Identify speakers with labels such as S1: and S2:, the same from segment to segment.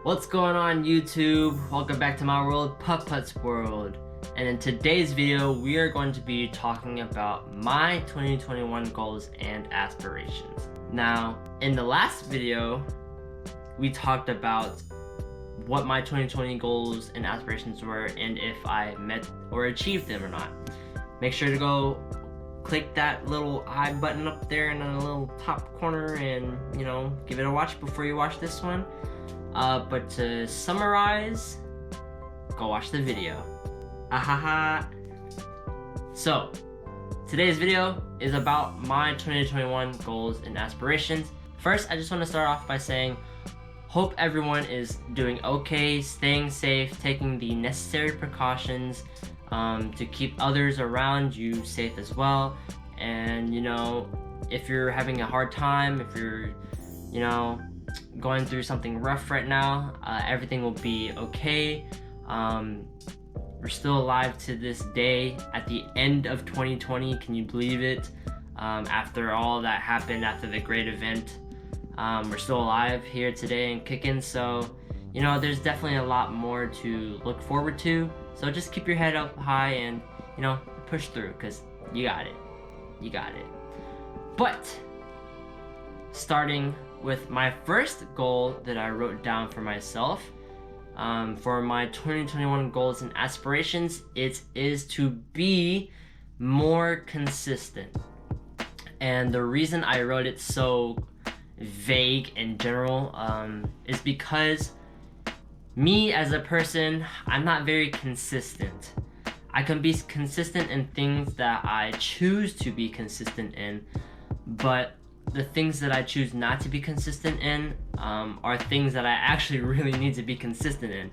S1: What's going on, YouTube? Welcome back to my world, Putt-Putt's world. And in today's video, we are going to be talking about my 2021 goals and aspirations. Now, in the last video, we talked about what my 2020 goals and aspirations were and if I met or achieved them or not. Make sure to go click that little I button up there in the little top corner and, give it a watch before you watch this one. But to summarize, go watch the video. Ahaha. So, today's video is about my 2021 goals and aspirations. First, I just want to start off by saying, hope everyone is doing okay, staying safe, taking the necessary precautions to keep others around you safe as well. And, if you're having a hard time, if you're, going through something rough right now, everything will be okay. We're still alive to this day at the end of 2020. Can you believe it? After all that happened, after the great event, we're still alive here today and kicking. So, there's definitely a lot more to look forward to. So just keep your head up high and, push through, because you got it. You got it. But starting with my first goal that I wrote down for myself, for my 2021 goals and aspirations, it is to be more consistent. And the reason I wrote it so vague and general is because me as a person, I'm not very consistent. I can be consistent in things that I choose to be consistent in, but the things that I choose not to be consistent in are things that I actually really need to be consistent in,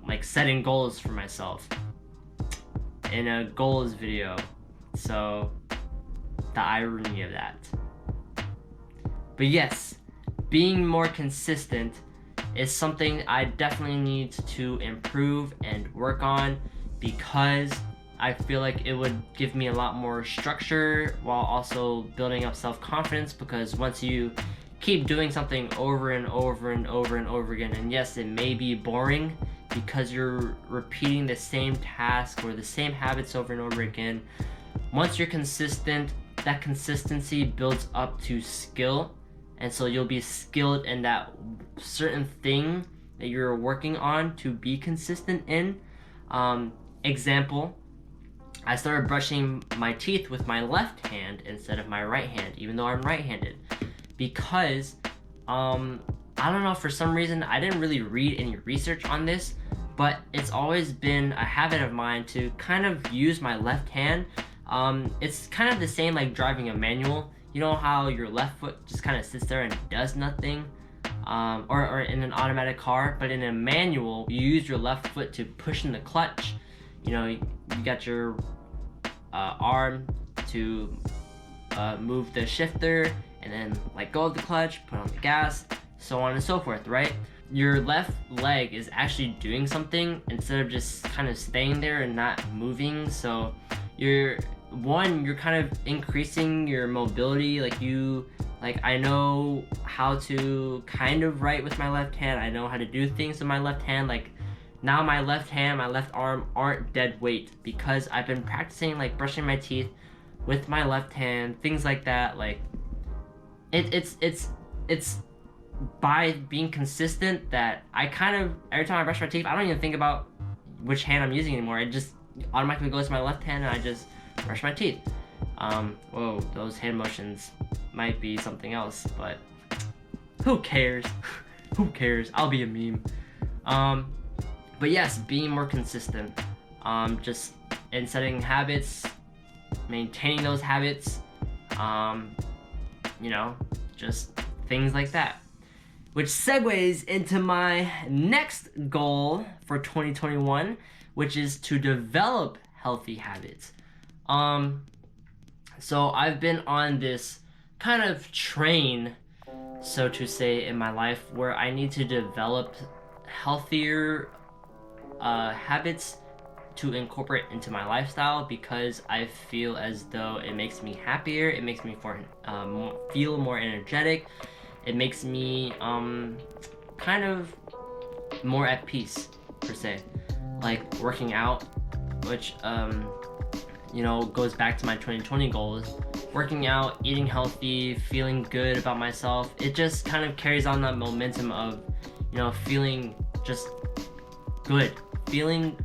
S1: like setting goals for myself in a goals video. So the irony of that. But yes, being more consistent is something I definitely need to improve and work on, because I feel like it would give me a lot more structure while also building up self-confidence, because once you keep doing something over and over and over and over again, and yes, it may be boring because you're repeating the same task or the same habits over and over again, once you're consistent, that consistency builds up to skill, and so you'll be skilled in that certain thing that you're working on to be consistent in. Example, I started brushing my teeth with my left hand instead of my right hand, even though I'm right-handed, because I don't know, for some reason I didn't really read any research on this, but it's always been a habit of mine to kind of use my left hand. It's kind of the same like driving a manual. You know how your left foot just kind of sits there and does nothing, or in an automatic car, but in a manual you use your left foot to push in the clutch. You got your arm to move the shifter and then let go of the clutch, put on the gas, so on and so forth, right? Your left leg is actually doing something instead of just kind of staying there and not moving. So you're kind of increasing your mobility. I know how to kind of write with my left hand. I know how to do things with my left hand. Like, now my left hand, my left arm aren't dead weight because I've been practicing like brushing my teeth with my left hand, things like that. Like, it's by being consistent that I kind of, every time I brush my teeth, I don't even think about which hand I'm using anymore. It just automatically goes to my left hand and I just brush my teeth. Whoa, those hand motions might be something else, but who cares? Who cares? I'll be a meme. But yes, being more consistent, just in setting habits, maintaining those habits, just things like that. Which segues into my next goal for 2021, which is to develop healthy habits. So I've been on this kind of train, so to say, in my life where I need to develop healthier habits to incorporate into my lifestyle, because I feel as though it makes me happier, it makes me feel more energetic, it makes me kind of more at peace per se, like working out, which goes back to my 2020 goals. Working out, eating healthy, feeling good about myself, it just kind of carries on that momentum of feeling just good, feeling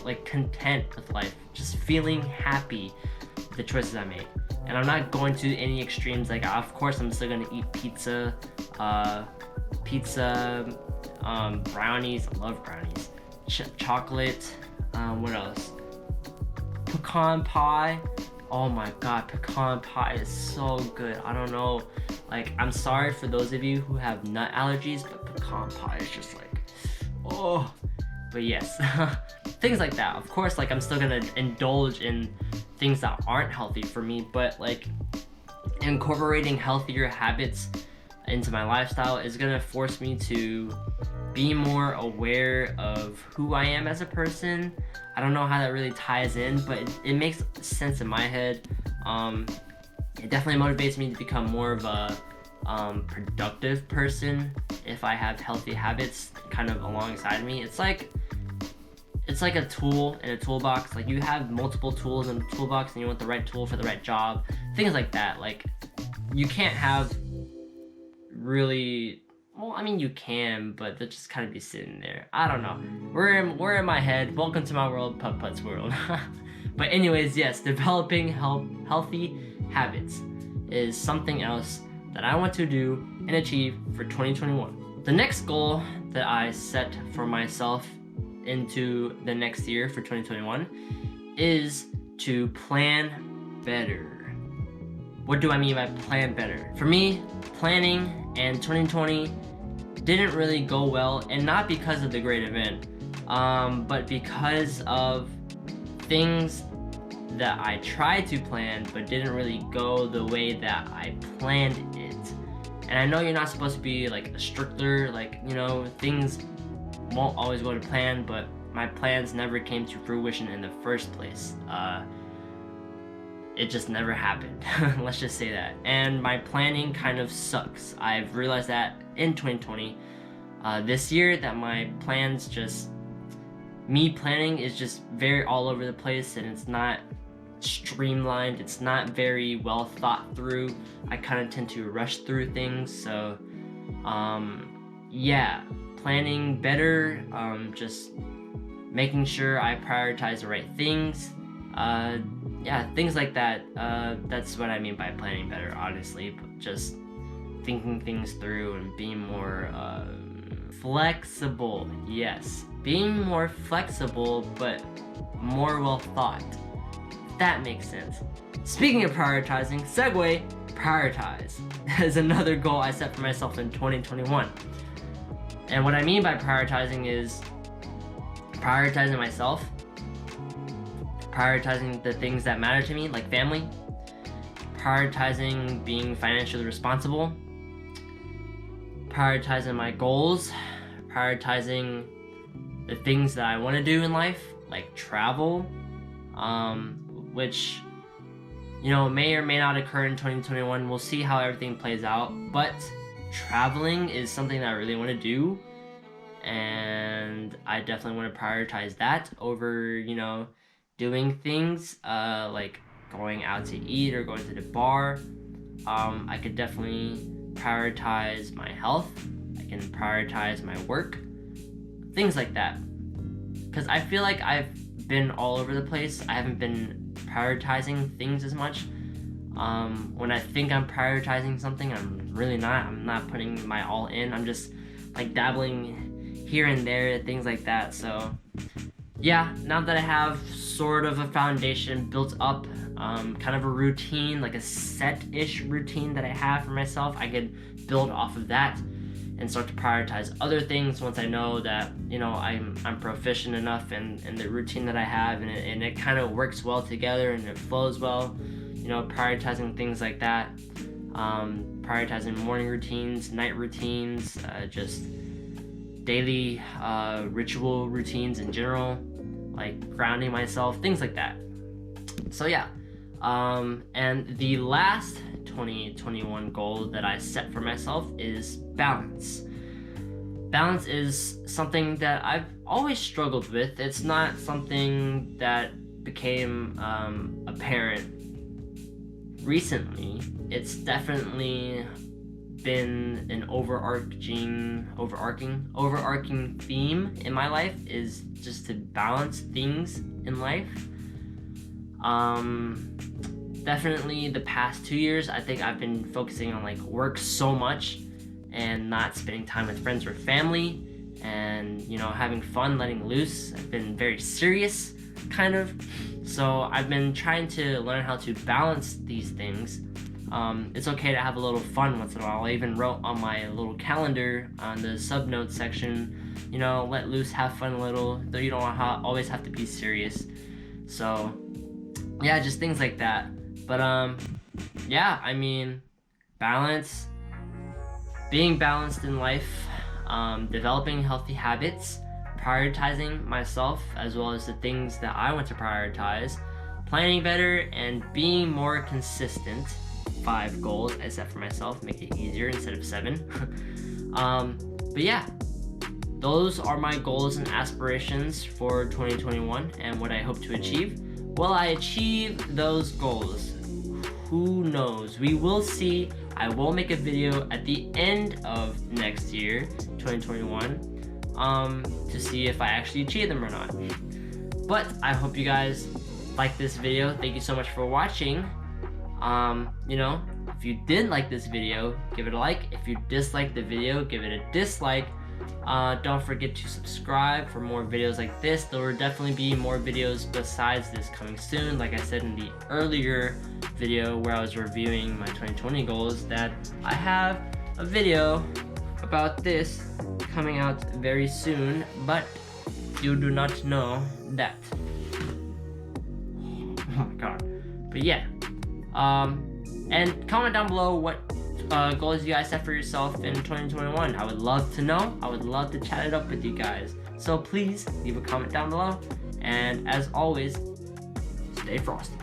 S1: like content with life, just feeling happy with the choices I made. And I'm not going to any extremes. Like, of course I'm still gonna eat pizza, brownies, I love brownies, chocolate, what else, pecan pie. Oh my god, pecan pie is so good. I don't know, like, I'm sorry for those of you who have nut allergies, but pecan pie is just like, oh. But yes, things like that. Of course, like, I'm still gonna indulge in things that aren't healthy for me, but like incorporating healthier habits into my lifestyle is gonna force me to be more aware of who I am as a person. I don't know how that really ties in, but it makes sense in my head. It definitely motivates me to become more of a productive person if I have healthy habits kind of alongside me. It's like a tool in a toolbox. Like, you have multiple tools in a toolbox and you want the right tool for the right job, things like that. Like, you can't have really, well, I mean, you can, but they'll just kind of be sitting there. I don't know. We're in my head. Welcome to my world, Putt Putt's world. But anyways, yes, developing healthy habits is something else that I want to do and achieve for 2021. The next goal that I set for myself into the next year for 2021 is to plan better. What do I mean by plan better? For me, planning and 2020 didn't really go well, and not because of the great event, but because of things that I tried to plan but didn't really go the way that I planned it. And I know you're not supposed to be like a stricter, like, things won't always go to plan, but my plans never came to fruition in the first place. It just never happened. Let's just say that. And my planning kind of sucks. I've realized that in 2020. This year, that my plans me planning is just very all over the place, and it's not streamlined. It's not very well thought through. I kind of tend to rush through things. So, yeah, planning better, just making sure I prioritize the right things. Yeah, things like that. That's what I mean by planning better, honestly. Just thinking things through and being more flexible. Yes, being more flexible, but more well thought. If that makes sense. Speaking of prioritizing, segue, prioritize is another goal I set for myself in 2021. And what I mean by prioritizing is prioritizing myself, prioritizing the things that matter to me, like family, prioritizing being financially responsible, prioritizing my goals, prioritizing the things that I want to do in life, like travel, which may or may not occur in 2021. We'll see how everything plays out, but traveling is something that I really want to do, and I definitely want to prioritize that over doing things like going out to eat or going to the bar. I could definitely prioritize my health. I can prioritize my work, things like that, because I feel like I've been all over the place. I haven't been prioritizing things as much. When I think I'm prioritizing something, I'm really not. I'm not putting my all in. I'm just like dabbling here and there, things like that. So yeah, now that I have sort of a foundation built up, kind of a routine, like a set-ish routine that I have for myself, I could build off of that and start to prioritize other things once I know that I'm proficient enough in the routine that I have, and it kind of works well together and it flows well. Prioritizing things like that, prioritizing morning routines, night routines, just daily ritual routines in general, like grounding myself, things like that. So yeah, and the last 2021 goal that I set for myself is balance. balance is something that I've always struggled with. It's not something that became apparent recently. It's definitely been an overarching theme in my life, is just to balance things in life. Definitely the past 2 years, I think I've been focusing on like work so much and not spending time with friends or family, and having fun, letting loose. I've been very serious, kind of. So I've been trying to learn how to balance these things. It's okay to have a little fun once in a while. I even wrote on my little calendar on the subnote section, let loose, have fun a little, though you don't always have to be serious. So yeah, just things like that. But yeah, I mean, balance, being balanced in life, developing healthy habits, prioritizing myself as well as the things that I want to prioritize, planning better, and being more consistent. 5 goals I set for myself, make it easier instead of 7. But yeah, those are my goals and aspirations for 2021 and what I hope to achieve. Will I achieve those goals? Who knows? We will see. I will make a video at the end of next year, 2021, to see if I actually achieve them or not. But I hope you guys like this video. Thank you so much for watching. If you did like this video, give it a like. If you disliked the video, give it a dislike. Don't forget to subscribe for more videos like this. There will definitely be more videos besides this coming soon. Like I said in the earlier video where I was reviewing my 2020 goals, that I have a video about this coming out very soon, but you do not know that. Oh my god. But yeah, and comment down below what goals you guys set for yourself in 2021. I would love to know. I would love to chat it up with you guys. So please leave a comment down below, and as always, stay frosty.